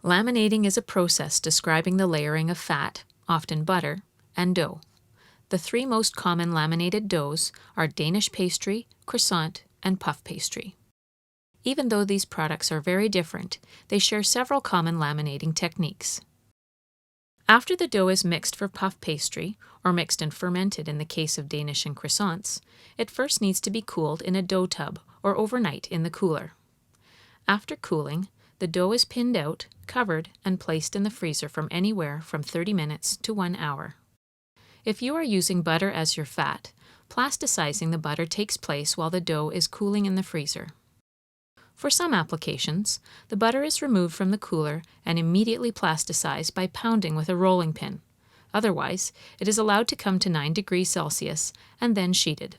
Laminating is a process describing the layering of fat, often butter, and dough. The three most common laminated doughs are Danish pastry, croissant, and puff pastry. Even though these products are very different, they share several common laminating techniques. After the dough is mixed for puff pastry, or mixed and fermented in the case of Danish and croissants, it first needs to be cooled in a dough tub or overnight in the cooler. After cooling, the dough is pinned out, covered, and placed in the freezer from anywhere from 30 minutes to 1 hour. If you are using butter as your fat, plasticizing the butter takes place while the dough is cooling in the freezer. For some applications, the butter is removed from the cooler and immediately plasticized by pounding with a rolling pin. Otherwise, it is allowed to come to 9 degrees Celsius and then sheeted.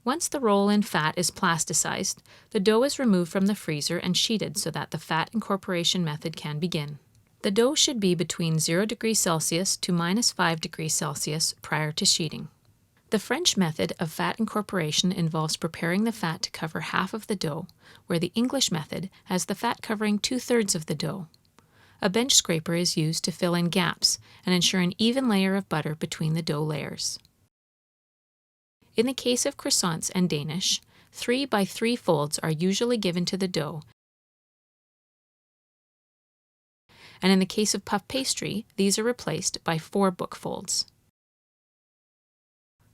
Once the roll-in fat is plasticized, the dough is removed from the freezer and sheeted so that the fat incorporation method can begin. The dough should be between 0 degrees Celsius to -5 degrees Celsius prior to sheeting. The French method of fat incorporation involves preparing the fat to cover half of the dough, where the English method has the fat covering 2/3 of the dough. A bench scraper is used to fill in gaps and ensure an even layer of butter between the dough layers. In the case of croissants and Danish, 3 by 3 folds are usually given to the dough, and in the case of puff pastry, these are replaced by 4 book folds.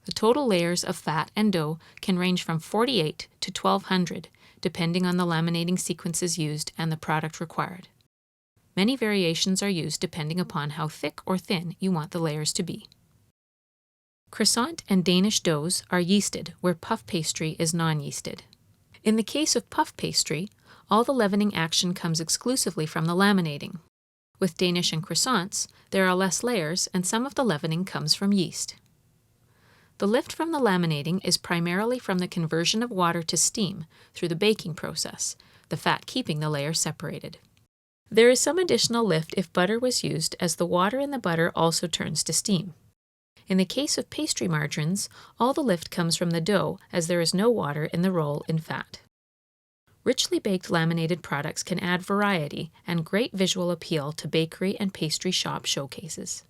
The total layers of fat and dough can range from 48 to 1200, depending on the laminating sequences used and the product required. Many variations are used depending upon how thick or thin you want the layers to be. Croissant and Danish doughs are yeasted, where puff pastry is non-yeasted. In the case of puff pastry, all the leavening action comes exclusively from the laminating. With Danish and croissants, there are less layers and some of the leavening comes from yeast. The lift from the laminating is primarily from the conversion of water to steam through the baking process, the fat keeping the layers separated. There is some additional lift if butter was used, as the water in the butter also turns to steam. In the case of pastry margarines, all the lift comes from the dough, as there is no water in the roll-in fat. Richly baked laminated products can add variety and great visual appeal to bakery and pastry shop showcases.